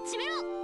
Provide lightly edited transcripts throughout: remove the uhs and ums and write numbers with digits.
始めろ。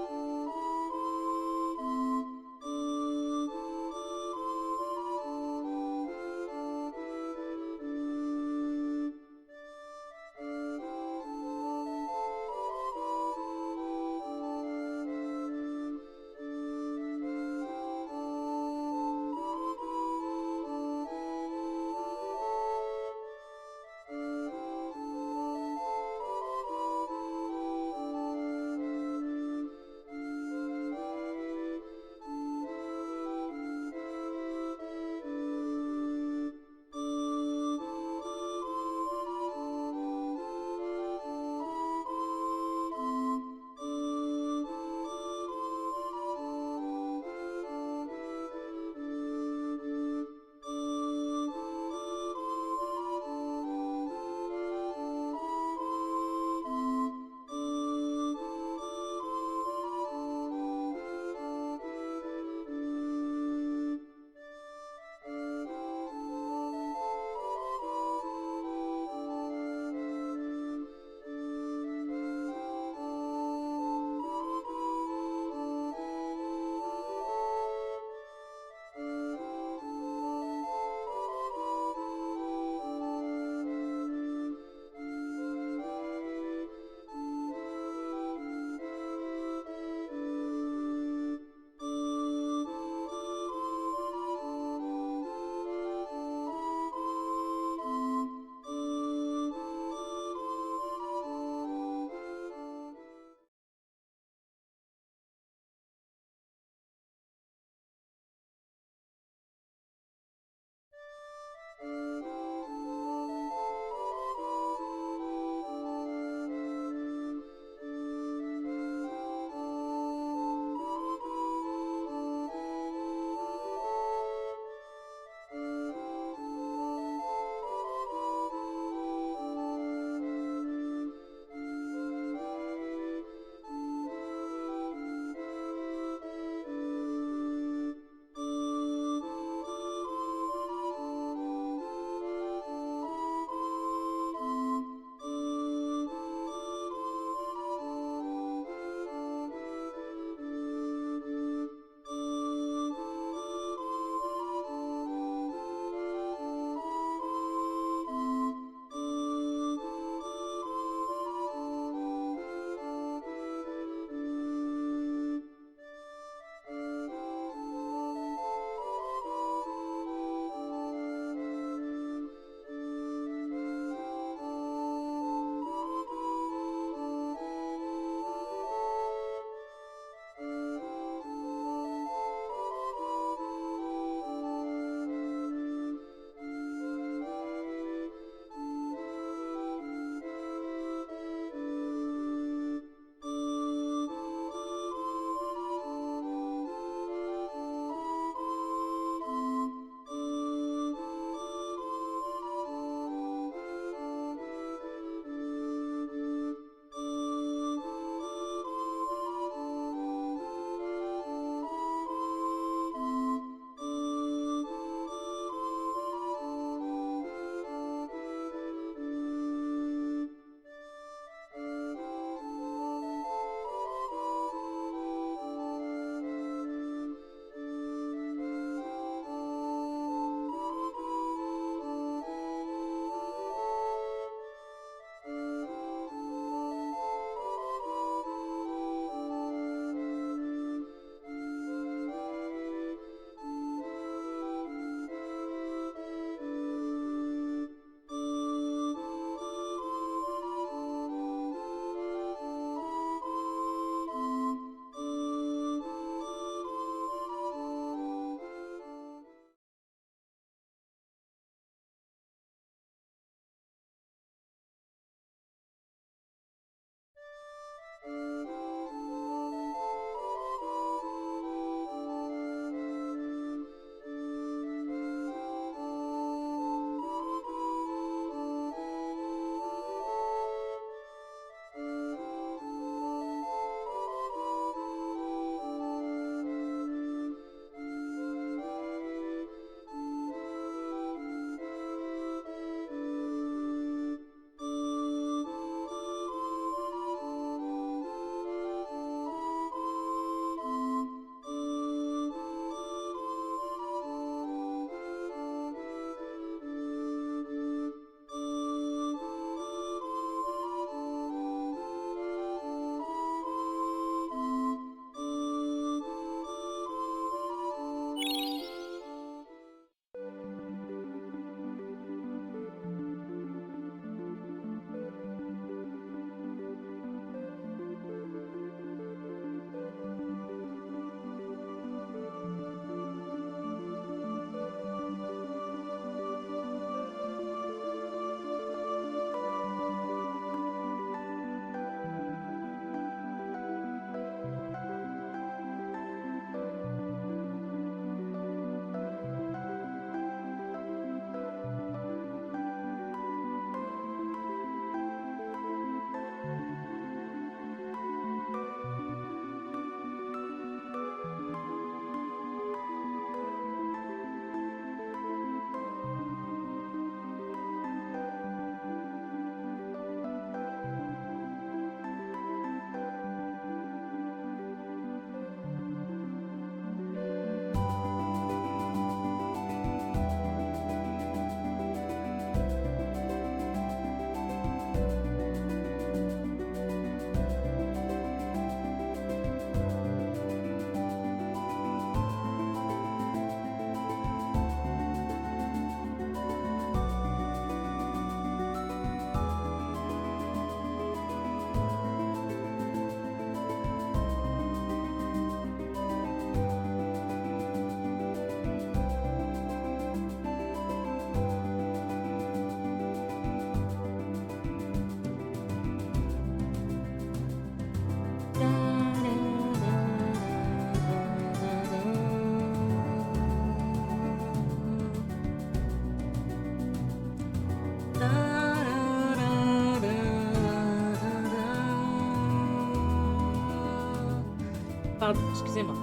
pardon, excusez-moi.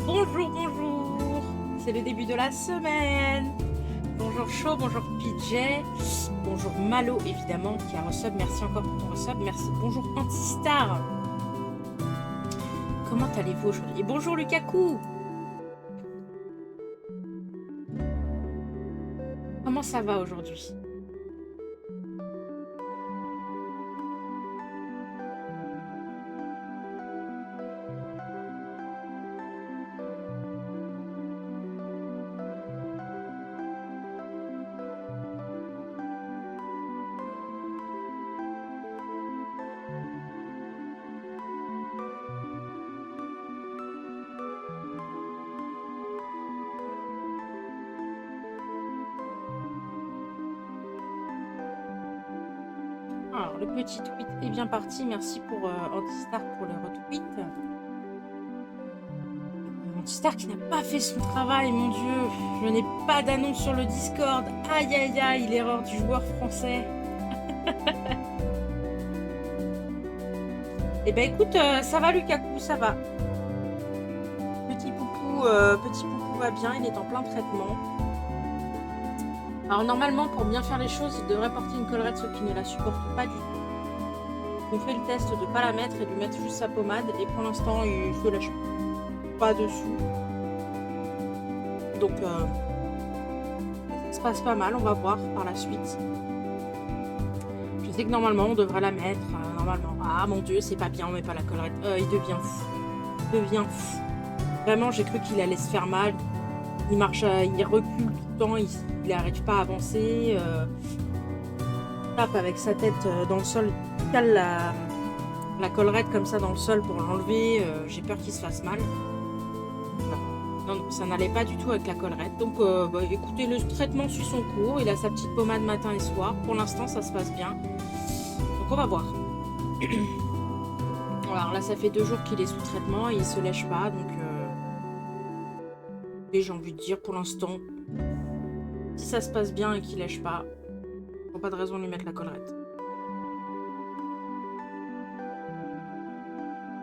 Bonjour, bonjour. C'est le début de la semaine. Bonjour Chaud, bonjour PJ. Bonjour Malo, évidemment, qui a resub. Merci encore pour ton resub. Merci. Bonjour Antistar. Comment allez-vous aujourd'hui? Et bonjour Lukaku. Comment ça va aujourd'hui? Alors, le petit tweet est bien parti. Merci pour Antistar pour le retweet. Antistar qui n'a pas fait son travail, mon Dieu. Je n'ai pas d'annonce sur le Discord. Aïe, aïe, aïe, l'erreur du joueur français. Eh ben écoute, ça va Lukaku, ça va. Petit poupou va bien, il est en plein traitement. Alors normalement, pour bien faire les choses, il devrait porter une collerette, ceux qui ne la supportent pas du tout. On fait le test de ne pas la mettre et de mettre juste sa pommade. Et pour l'instant, il se lâche pas dessus. Donc, ça se passe pas mal, on va voir par la suite. Je sais que normalement, on devrait la mettre. Normalement, ah mon Dieu, c'est pas bien, on met pas la collerette. Il devient fou. Il devient fou. Vraiment, j'ai cru qu'il allait se faire mal. Il marche, il recule tout le temps, il n'arrive pas à avancer. Il tape avec sa tête dans le sol, il cale la collerette comme ça dans le sol pour l'enlever. J'ai peur qu'il se fasse mal. Non, ça n'allait pas du tout avec la collerette. Donc, écoutez, le traitement suit son cours. Il a sa petite pommade matin et soir. Pour l'instant, ça se passe bien. Donc, on va voir. Alors là, ça fait 2 jours qu'il est sous traitement et il se lèche pas. Donc, et j'ai envie de dire, pour l'instant, si ça se passe bien et qu'il lèche pas, il n'y a pas de raison de lui mettre la collerette.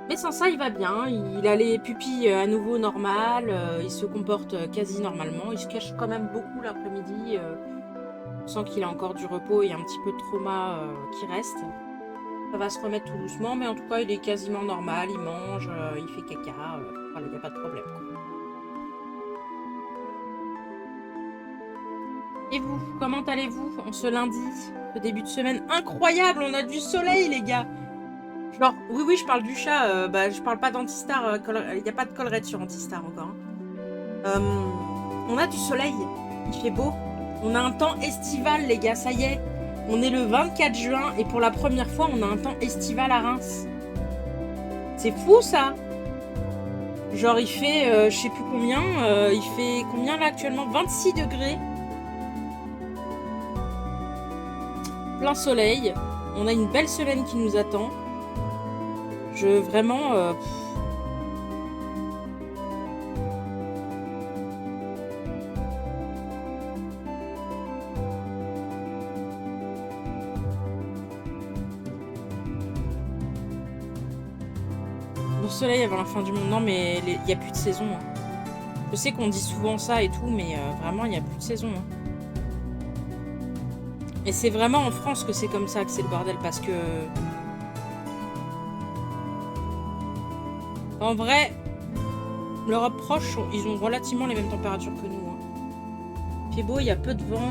Mais sans ça, il va bien. Il a les pupilles à nouveau normales. Il se comporte quasi normalement. Il se cache quand même beaucoup l'après-midi. On sent qu'il a encore du repos et un petit peu de trauma qui reste. Ça va se remettre tout doucement, mais en tout cas, il est quasiment normal. Il mange, il fait caca. Voilà, il n'y a pas de problème, quoi. Et vous, comment allez-vous en ce lundi, ce début de semaine incroyable? On a du soleil, les gars. Genre, oui, je parle du chat. Je parle pas d'Antistar. Il n'y a pas de collerette sur Antistar encore. On a du soleil. Il fait beau. On a un temps estival, les gars. Ça y est. On est le 24 juin et pour la première fois, on a un temps estival à Reims. C'est fou, ça. Genre, il fait, je sais plus combien. Il fait combien là actuellement? 26 degrés. Plein soleil. On a une belle semaine qui nous attend. Vraiment... Le soleil avant la fin du monde. Non, mais il n'y a plus de saison. Hein. Je sais qu'on dit souvent ça et tout, mais vraiment, il n'y a plus de saison. Hein. Et c'est vraiment en France que c'est comme ça, que c'est le bordel, parce que... En vrai, l'Europe proche, ils ont relativement les mêmes températures que nous. Hein. Il fait beau, il y a peu de vent.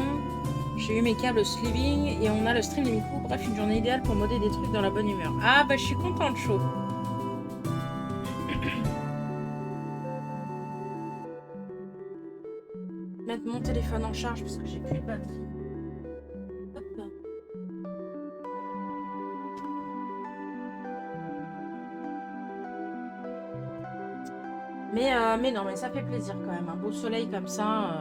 J'ai eu mes câbles sleeving et on a le stream des micros. Bref, une journée idéale pour modder des trucs dans la bonne humeur. Ah, bah je suis contente, chaud. Mettre mon téléphone en charge parce que j'ai plus de batterie. Hop. Mais non, mais ça fait plaisir quand même. Un beau soleil comme ça.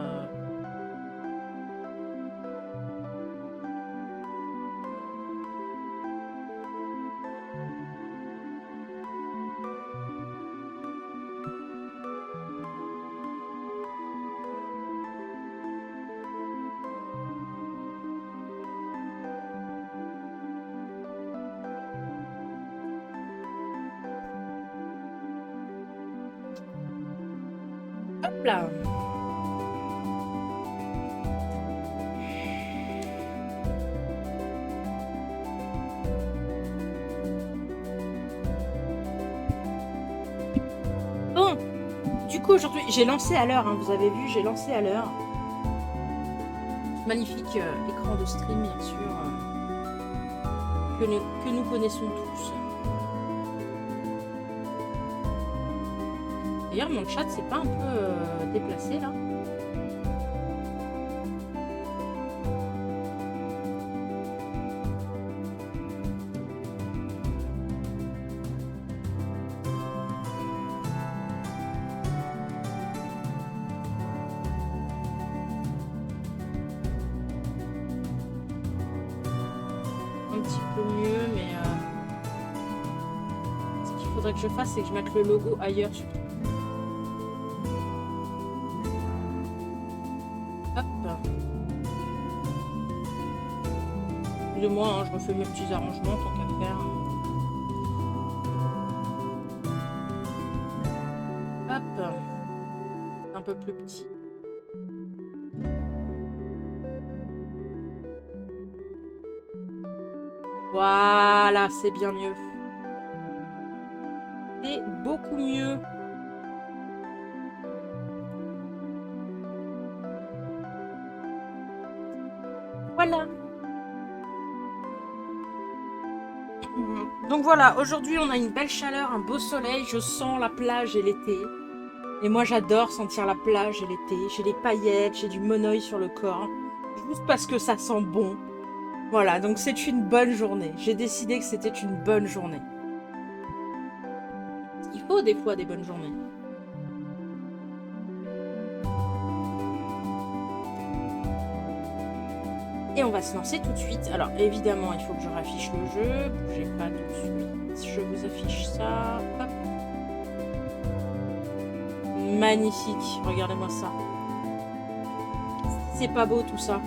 Hop là. Bon, du coup aujourd'hui, j'ai lancé à l'heure, hein, vous avez vu, j'ai lancé à l'heure. Magnifique écran de stream, bien sûr, que nous connaissons tous. D'ailleurs, mon chat, c'est pas un peu déplacé, là? Un petit peu mieux, mais ce qu'il faudrait que je fasse, c'est que je mette le logo ailleurs surtout. De moi, hein, je me fais mes petits arrangements tant qu'à faire. Hop, un peu plus petit. Voilà, c'est bien mieux. C'est beaucoup mieux. Voilà. Donc voilà, aujourd'hui on a une belle chaleur, un beau soleil, je sens la plage et l'été. Et moi j'adore sentir la plage et l'été. J'ai des paillettes, j'ai du monoeil sur le corps. Juste parce que ça sent bon. Voilà, donc c'est une bonne journée. J'ai décidé que c'était une bonne journée. Il faut des fois des bonnes journées. Et on va se lancer tout de suite. Alors évidemment, il faut que je raffiche le jeu. Bougez pas tout de suite. Je vous affiche ça. Hop. Magnifique. Regardez-moi ça. C'est pas beau tout ça.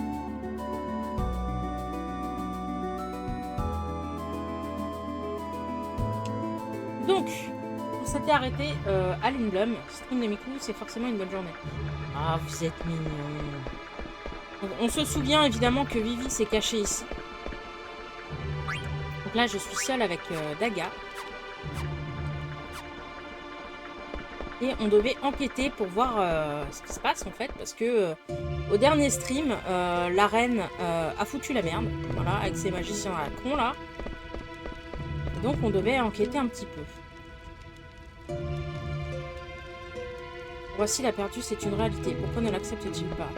Donc, on s'était arrêté à l'Umblum. Stream de Miku, c'est forcément une bonne journée. Ah, vous êtes mignons. On se souvient évidemment que Vivi s'est cachée ici. Donc là, je suis seule avec Daga. Et on devait enquêter pour voir ce qui se passe en fait. Parce que au dernier stream, la reine a foutu la merde. Voilà, avec ses magiciens à la con là. Et donc on devait enquêter un petit peu. Voici la perdue, c'est une réalité. Pourquoi ne l'accepte-t-il pas ?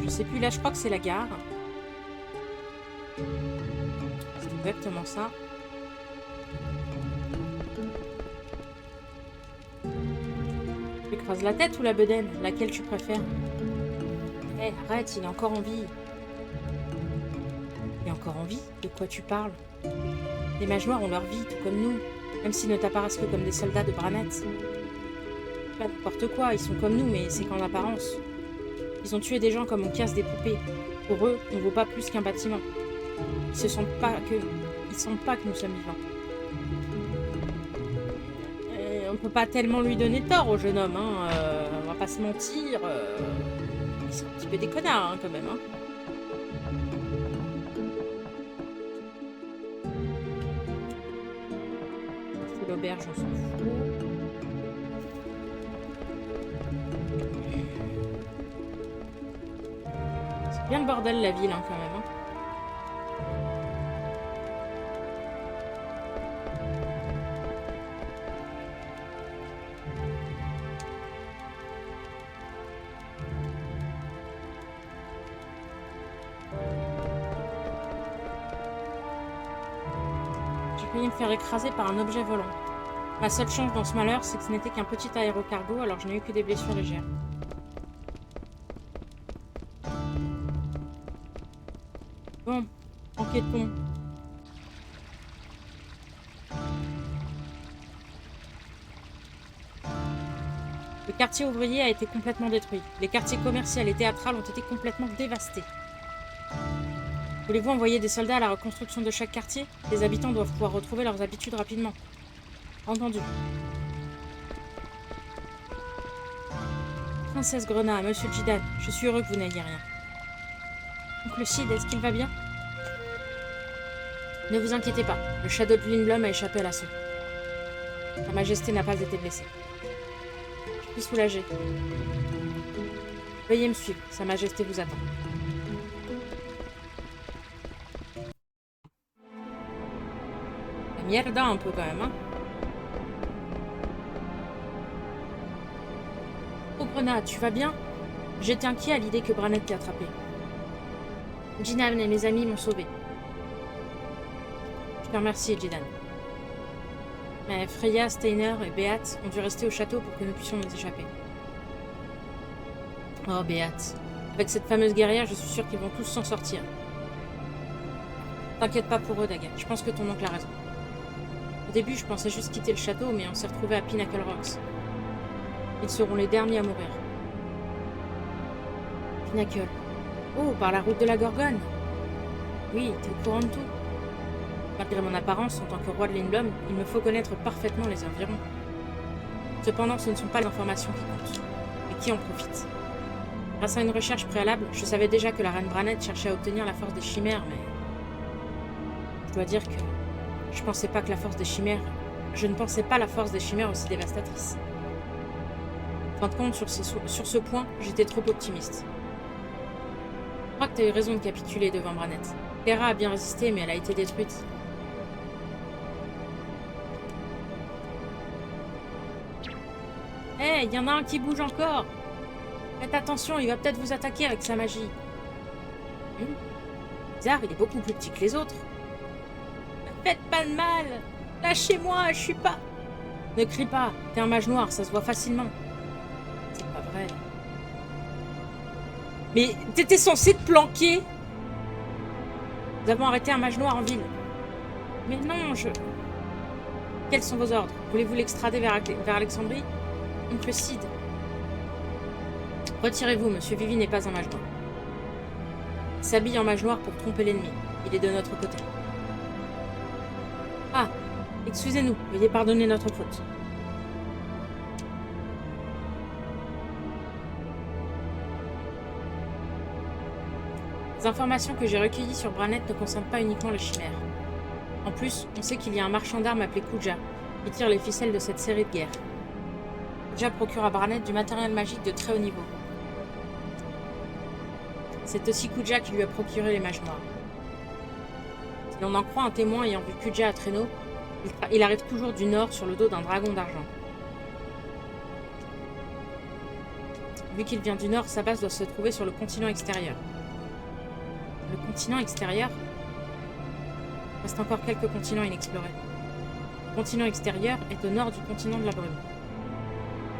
Je sais plus, là je crois que c'est la gare. C'est exactement ça. Tu écrases la tête ou la bedaine? Laquelle tu préfères? Hé, arrête, il est encore en vie. Il est encore en vie? De quoi tu parles? Les mages noirs ont leur vie, tout comme nous. Même s'ils ne t'apparaissent que comme des soldats de Branette. Pas n'importe quoi, ils sont comme nous, mais c'est qu'en apparence. Ils ont tué des gens comme on casse des poupées. Pour eux, on ne vaut pas plus qu'un bâtiment. Ils ne sentent pas que nous sommes vivants. Et on ne peut pas tellement lui donner tort au jeune homme, hein. On va pas se mentir. Ils sont un petit peu des connards, hein, quand même. Hein. C'est l'auberge, on s'en fout. Bien le bordel la ville hein, quand même. Hein. J'ai failli me faire écraser par un objet volant. Ma seule chance dans ce malheur, c'est que ce n'était qu'un petit aérocargo, alors je n'ai eu que des blessures légères. Bon, enquêtons. Le quartier ouvrier a été complètement détruit. Les quartiers commerciaux et théâtrales ont été complètement dévastés. Voulez-vous envoyer des soldats à la reconstruction de chaque quartier? Les habitants doivent pouvoir retrouver leurs habitudes rapidement. Entendu. Princesse Grenat, Monsieur Jidan, je suis heureux que vous n'ayez rien. Oncle Sid, est-ce qu'il va bien? Ne vous inquiétez pas, le Shadow de Lindblum a échappé à l'assaut. Sa Majesté n'a pas été blessée. Je suis soulagée. Veuillez me suivre, Sa Majesté vous attend. La mierda un peu quand même, hein. Oh Grenat, tu vas bien? J'étais inquiet à l'idée que Branette t'ait attrapé. Jidan et mes amis m'ont sauvé. Je te remercie, Jidan. Mais Freya, Steiner et Beat ont dû rester au château pour que nous puissions nous échapper. Oh, Beat. Avec cette fameuse guerrière, je suis sûre qu'ils vont tous s'en sortir. T'inquiète pas pour eux, Daga. Je pense que ton oncle a raison. Au début, je pensais juste quitter le château, mais on s'est retrouvés à Pinnacle Rocks. Ils seront les derniers à mourir. Pinnacle. Oh, par la route de la Gorgone. Oui, t'es au courant de tout. Malgré mon apparence, en tant que roi de Lindblum, il me faut connaître parfaitement les environs. Cependant, ce ne sont pas les informations qui comptent, mais qui en profitent. Grâce à une recherche préalable, je savais déjà que la reine Branette cherchait à obtenir la force des chimères, mais... Je dois dire que je ne pensais pas la force des chimères aussi dévastatrice. En fin de compte, sur ce point, j'étais trop optimiste. Je crois que tu as eu raison de capituler devant Branette. Terra a bien résisté, mais elle a été détruite. Hé, il y en a un qui bouge encore. Faites attention, il va peut-être vous attaquer avec sa magie. Bizarre, il est beaucoup plus petit que les autres. Faites pas de mal. Lâchez-moi, je suis pas... Ne crie pas, t'es un mage noir, ça se voit facilement. C'est pas vrai. Mais t'étais censé te planquer. Nous avons arrêté un mage noir en ville. Mais non, Quels sont vos ordres? Voulez-vous l'extrader vers Alexandrie? Oncle Sid. Retirez-vous, Monsieur Vivi n'est pas un mage noir. Il s'habille en mage noir pour tromper l'ennemi. Il est de notre côté. Ah, excusez-nous, veuillez pardonner notre faute. Les informations que j'ai recueillies sur Branette ne concernent pas uniquement les chimères. En plus, on sait qu'il y a un marchand d'armes appelé Kuja qui tire les ficelles de cette série de guerres. Kuja procure à Branette du matériel magique de très haut niveau. C'est aussi Kuja qui lui a procuré les mages noirs. Si l'on en croit un témoin ayant vu Kuja à traîneau, il arrive toujours du nord sur le dos d'un dragon d'argent. Vu qu'il vient du nord, sa base doit se trouver sur le continent extérieur. Le continent extérieur? Il reste encore quelques continents inexplorés. Le continent extérieur est au nord du continent de la brume.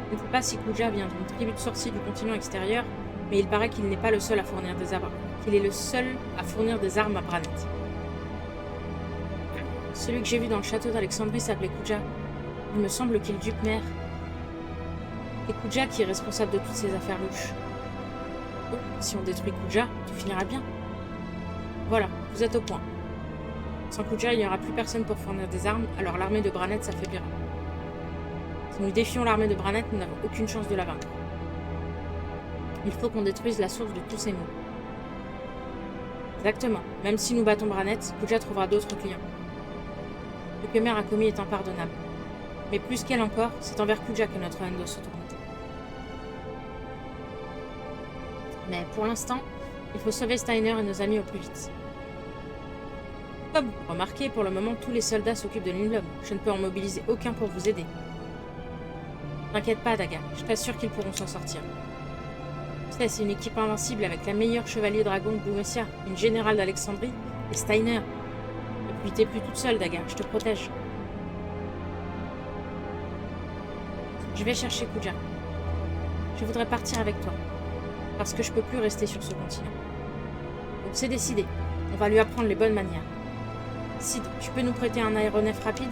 Je ne sais pas si Kuja vient d'une tribu de sorciers du continent extérieur, mais il paraît qu'il n'est pas le seul à fournir des armes. Qu'il est le seul à fournir des armes à Branette. Celui que j'ai vu dans le château d'Alexandrie s'appelait Kuja. Il me semble qu'il dupe mère. C'est Kuja qui est responsable de toutes ces affaires louches. Oh, si on détruit Kuja, tout finira bien. Voilà, vous êtes au point. Sans Kuja, il n'y aura plus personne pour fournir des armes, alors l'armée de Branette s'affaiblira. Si nous défions l'armée de Branette, nous n'avons aucune chance de la vaincre. Il faut qu'on détruise la source de tous ces maux. Exactement. Même si nous battons Branette, Kuja trouvera d'autres clients. Ce que Mère a commis est impardonnable. Mais plus qu'elle encore, c'est envers Kuja que notre haine doit se tourner. Mais pour l'instant, il faut sauver Steiner et nos amis au plus vite. Comme vous remarquez, pour le moment, tous les soldats s'occupent de Lindblum. Je ne peux en mobiliser aucun pour vous aider. T'inquiète pas, Daga. Je t'assure qu'ils pourront s'en sortir. Tu sais, c'est une équipe invincible avec la meilleure chevalier dragon de Blumesia, une générale d'Alexandrie et Steiner. Et puis t'es plus toute seule, Daga. Je te protège. Je vais chercher Kuja. Je voudrais partir avec toi. Parce que je peux plus rester sur ce continent. Donc c'est décidé. On va lui apprendre les bonnes manières. Sid, tu peux nous prêter un aéronef rapide?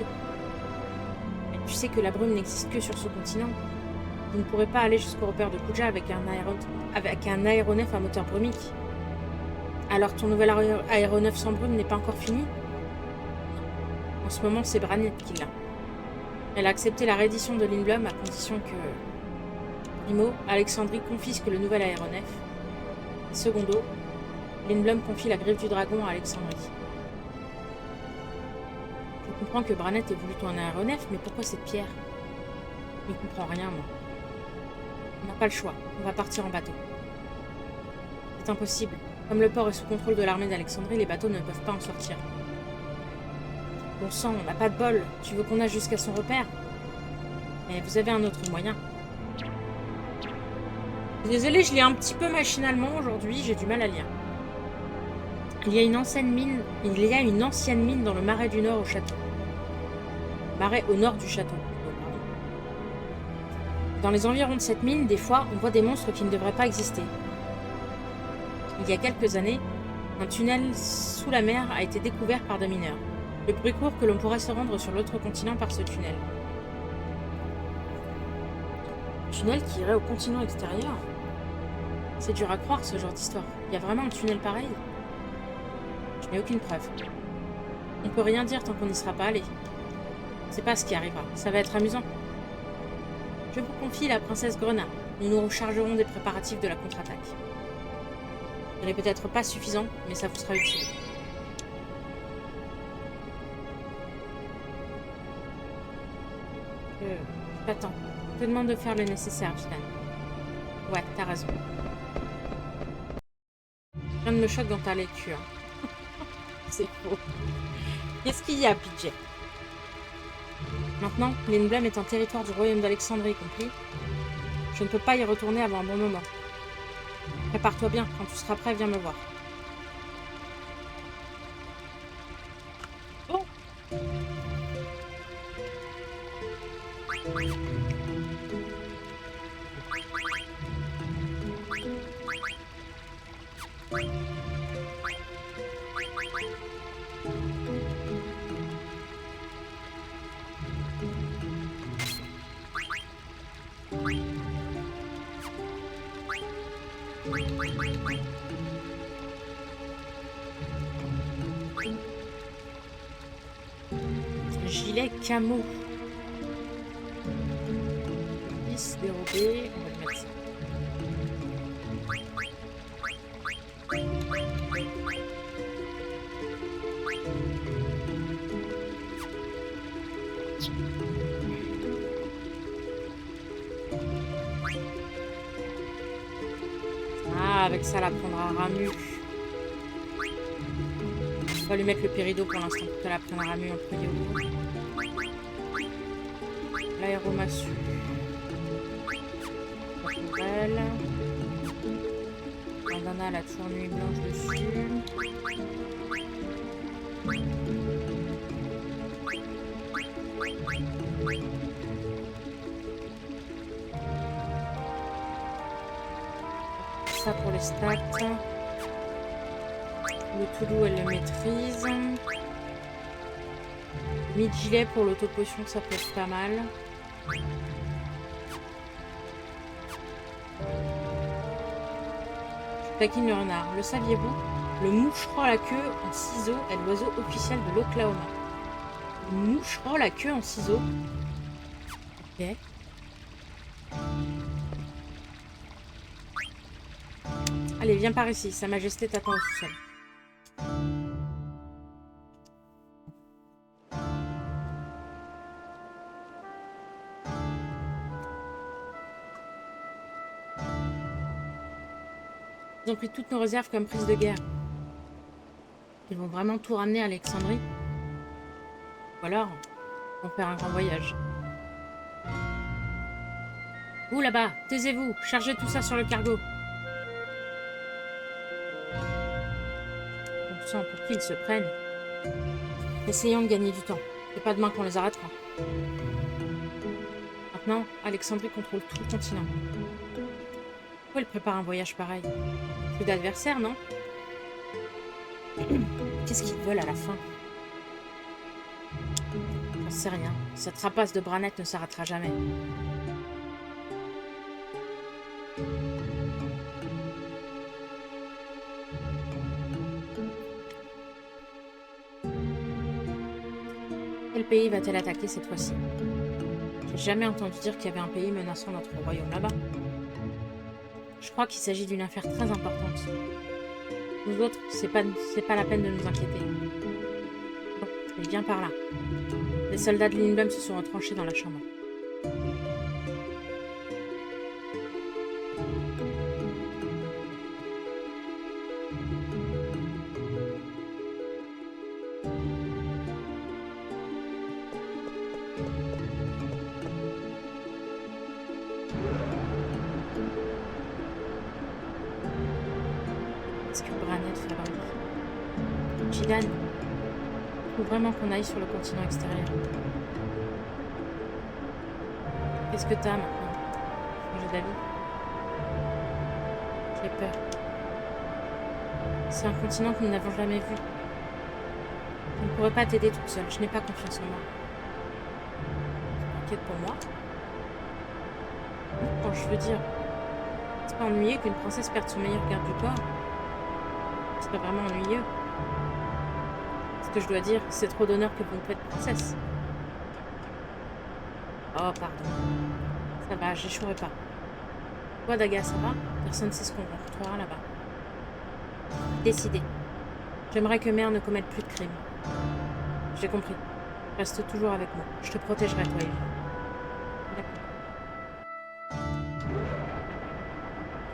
Mais tu sais que la brume n'existe que sur ce continent. Vous ne pourrez pas aller jusqu'au repère de Kuja avec un aéronef à moteur brumique. Alors ton nouvel aéronef sans brume n'est pas encore fini? En ce moment, c'est Branette qui l'a. Elle a accepté la reddition de Lindblum à condition que, primo, Alexandrie confisque le nouvel aéronef. Et secondo, Lindblum confie la griffe du dragon à Alexandrie. Je comprends que Branette ait voulu ton aéronef, mais pourquoi cette pierre? Je ne comprends rien, moi. On n'a pas le choix. On va partir en bateau. C'est impossible. Comme le port est sous contrôle de l'armée d'Alexandrie, les bateaux ne peuvent pas en sortir. Bon sang, on n'a pas de bol. Tu veux qu'on nage jusqu'à son repère? Mais vous avez un autre moyen. Désolée, je lis un petit peu machinalement aujourd'hui, j'ai du mal à lire. Il y a une ancienne mine dans le marais du Nord au château. Marais au nord du château. Dans les environs de cette mine, des fois, on voit des monstres qui ne devraient pas exister. Il y a quelques années, un tunnel sous la mer a été découvert par des mineurs. Le bruit court que l'on pourrait se rendre sur l'autre continent par ce tunnel. Tunnel qui irait au continent extérieur? C'est dur à croire ce genre d'histoire. Il y a vraiment un tunnel pareil? Je n'ai aucune preuve. On peut rien dire tant qu'on n'y sera pas allé. C'est pas ce qui arrivera. Ça va être amusant. Je vous confie la princesse Grenat. Nous nous rechargerons des préparatifs de la contre-attaque. Ce n'est peut-être pas suffisant, mais ça vous sera utile. Attends. Je te demande de faire le nécessaire, Dylan. Ouais, t'as raison. Rien ne me choque dans ta lecture. C'est faux. Qu'est-ce qu'il y a, PJ? Maintenant, Lindblum est en territoire du royaume d'Alexandrie, compris? Je ne peux pas y retourner avant un bon moment. Prépare-toi bien, quand tu seras prêt, viens me voir. Bon. Gilet camo. 10 dérobé. On va le mettre ça. Ah, avec ça, la prendra à Ramu. On va lui mettre le pérido pour l'instant pour qu'elle apprenne à Ramu en priori. L'aéromassue. Nouvelle. Bandana, elle a toujours une nuit blanche dessus. Ça pour les stats. Le to-do, elle le maîtrise. Mid-gilet pour l'auto-potion, ça peut être pas mal. Je taquine le renard. Le saviez-vous? Le moucheron à la queue en ciseaux est l'oiseau officiel de l'Oklahoma. Le moucheron à la queue en ciseaux. Ok. Allez, viens par ici. Sa Majesté t'attend au sous-sol. Ils ont pris toutes nos réserves comme prise de guerre. Ils vont vraiment tout ramener à Alexandrie? Ou alors, ils vont faire un grand voyage. Vous là-bas, taisez-vous, chargez tout ça sur le cargo. On sent pour qui ils se prennent. Essayons de gagner du temps. C'est pas demain qu'on les arrêtera. Maintenant, Alexandrie contrôle tout le continent. Pourquoi ils préparent un voyage pareil? Plus d'adversaires, non? Qu'est-ce qu'ils veulent à la fin? J'en sais rien. Cette rapace de Branette ne s'arrêtera jamais. Quel pays va-t-elle attaquer cette fois-ci? J'ai jamais entendu dire qu'il y avait un pays menaçant notre royaume là-bas. Je crois qu'il s'agit d'une affaire très importante. Nous autres, c'est pas la peine de nous inquiéter. Bon, allez, viens par là. Les soldats de Lindblum se sont retranchés dans la chambre. Qu'est-ce que Branett fait là? Jidan, il faut vraiment qu'on aille sur le continent extérieur. Qu'est-ce que t'as maintenant? J'ai d'avis. J'ai peur. C'est un continent que nous n'avons jamais vu. Je ne pourrais pas t'aider toute seule. Je n'ai pas confiance en moi. T'inquiète pour moi. Quand je veux dire, c'est pas ennuyeux qu'une princesse perde son meilleur garde du corps. Ce serait vraiment ennuyeux. Ce que je dois dire, c'est trop d'honneur que vous me faites princesse. Oh, pardon. Ça va, j'échouerai pas. Toi, Daga, ça va? Personne ne sait ce qu'on rencontrera là-bas. Décidé. J'aimerais que Mère ne commette plus de crimes. J'ai compris. Reste toujours avec moi. Je te protégerai, toi, Evie. D'accord.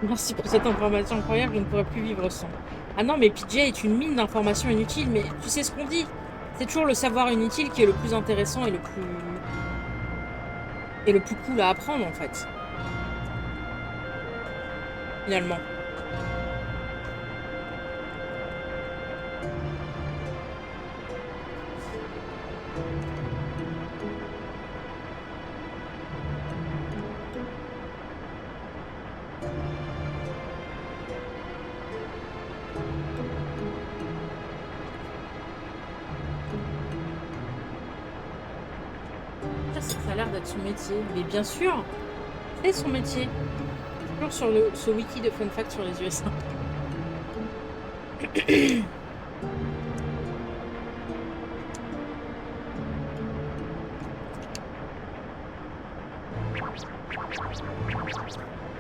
Merci pour cette information incroyable, je ne pourrais plus vivre sans. Ah non, mais PJ est une mine d'informations inutiles, mais tu sais ce qu'on dit. C'est toujours le savoir inutile qui est le plus intéressant et le plus cool à apprendre, en fait. Finalement. Ça a l'air d'être son métier. Mais bien sûr, c'est son métier. Toujours sur ce wiki de fun fact sur les USA.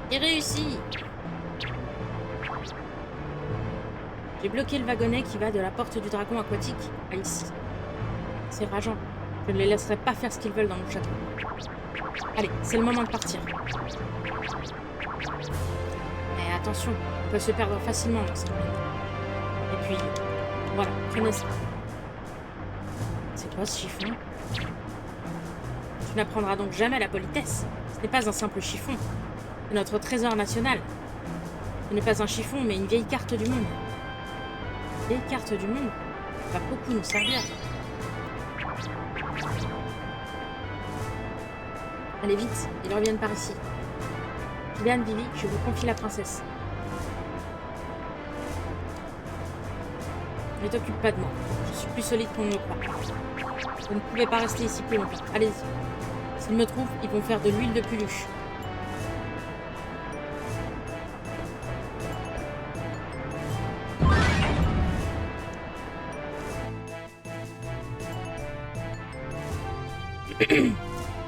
J'ai réussi. J'ai bloqué le wagonnet qui va de la porte du dragon aquatique à ici. C'est rageant. Je ne les laisserai pas faire ce qu'ils veulent dans mon château. Allez, c'est le moment de partir. Mais attention, on peut se perdre facilement dans cette mine. Et puis, voilà, prenez ça. C'est quoi ce chiffon? Tu n'apprendras donc jamais la politesse. Ce n'est pas un simple chiffon. C'est notre trésor national. Ce n'est pas un chiffon, mais une vieille carte du monde. Une vieille carte du monde va beaucoup nous servir. Allez vite, ils reviennent par ici. Kylian, Vivi, je vous confie la princesse. Ne t'occupe pas de moi. Je suis plus solide qu'on ne le croit. Vous ne pouvez pas rester ici plus longtemps. Allez-y. S'ils me trouvent, ils vont faire de l'huile de Puluche.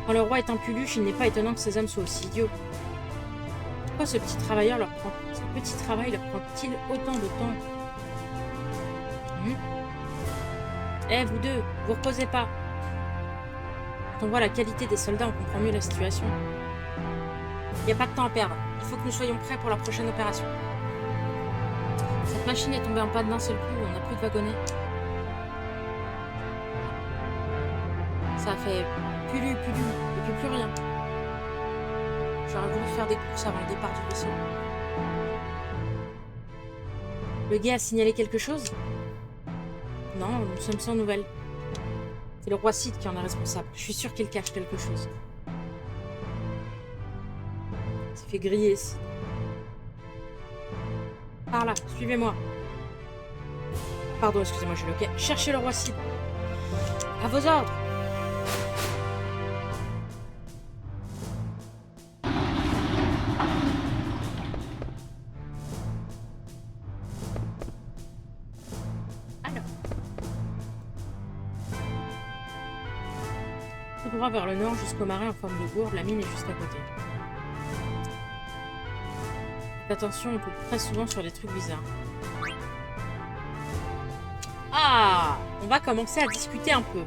Quand le roi est un Puluche, il n'est pas étonnant que ces hommes soient aussi idiots. Pourquoi ce petit travail leur prend-il autant de temps? Eh, vous deux, vous reposez pas. Quand on voit la qualité des soldats, on comprend mieux la situation. Il n'y a pas de temps à perdre. Il faut que nous soyons prêts pour la prochaine opération. Cette machine est tombée en panne d'un seul coup, on n'a plus de wagonnet. Ça a fait pulu, et puis plus rien. J'aurais voulu faire des courses avant le départ du vaisseau. Le gars a signalé quelque chose? Non, nous sommes sans nouvelles. C'est le roi Cid qui en est responsable. Je suis sûre qu'il cache quelque chose. Il s'est fait griller ici. Par là, suivez-moi. Pardon, excusez-moi, je le quai. Cherchez le roi Cid. À vos ordres. tout droit vers le nord jusqu'au marais en forme de gourde. La mine est juste à côté. Faites attention, on tombe très souvent sur des trucs bizarres. Ah! On va commencer à discuter un peu.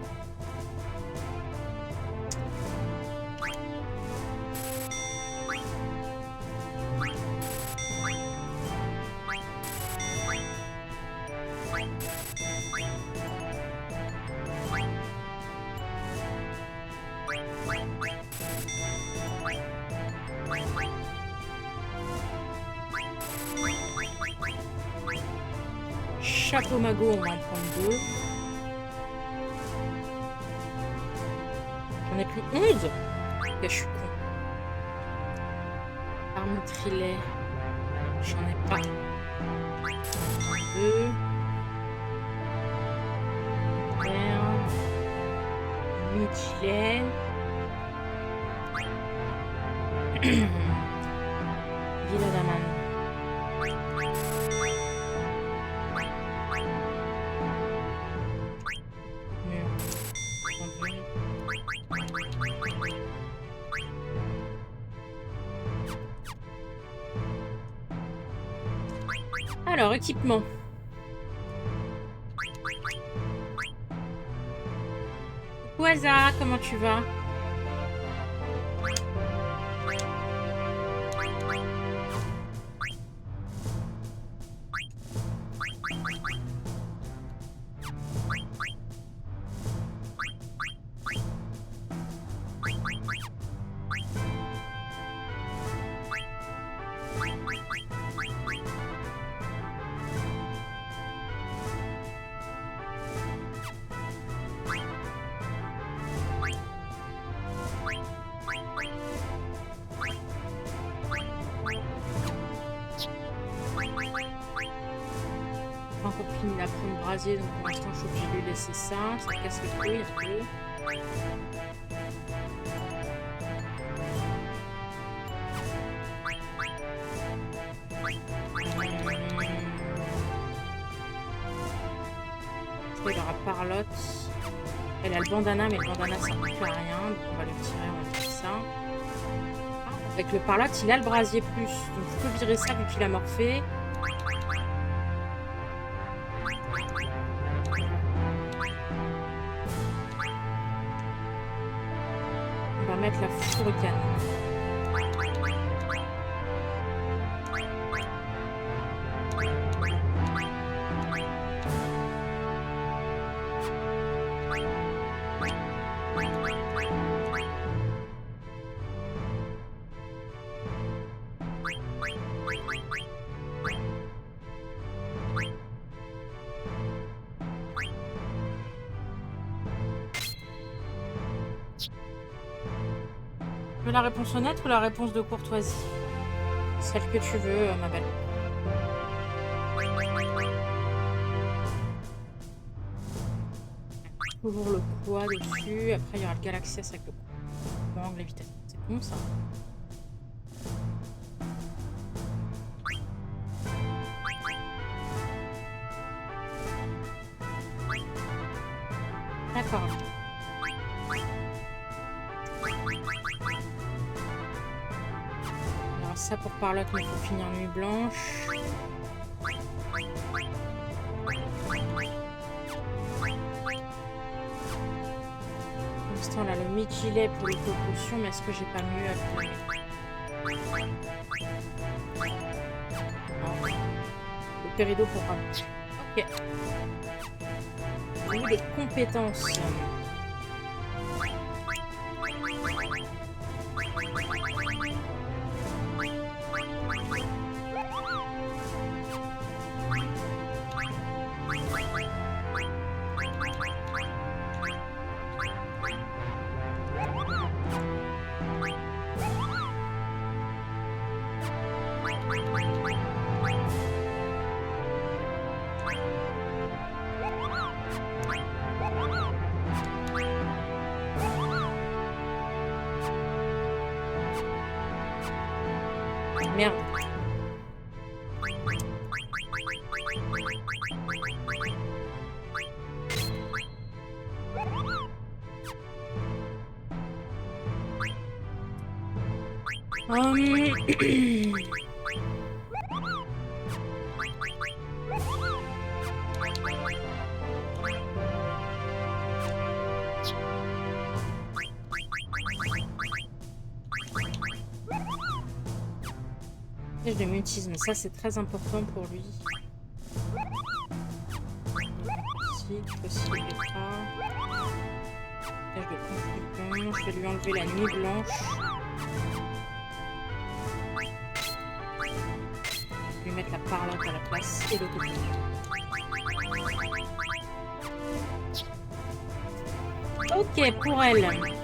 Chapeau magot, on va en prendre 2. J'en ai pris 11. Ok, je suis con. Arme trillet. J'en ai pas. 2. Michelet. Villa d'Aman. Alors, équipement. Waza, comment tu vas? La prendre brasier, donc pour l'instant je suis obligée de lui laisser ça casse les couilles un peu. Il aura Parlotte. Elle a le bandana, mais le bandana ça ne fait rien, donc on va le tirer, on va faire ça. Avec le Parlotte, il a le brasier plus, donc je peux virer ça vu qu'il a morphé. On va mettre la fourricane. La réponse honnête ou la réponse de courtoisie? Celle que tu veux, ma belle. Toujours le poids dessus. Après, il y aura le Galaxy S avec le angle et vitesse. C'est bon, ça. D'accord. Ça pour Parlotte, mais il faut finir Nuit Blanche. Pour l'instant, là, le Michelet pour les potions, mais est-ce que j'ai pas mieux à faire? Non. Le Pérido pour Parlotte. Ok. Au niveau des compétences. Merde. De mutisme, ça c'est très important pour lui. Ici, possible pas. Tâche de confusion, je vais lui enlever la nuit blanche. Je vais lui mettre la parlotte à la place et l'autocollant. Ok, pour elle.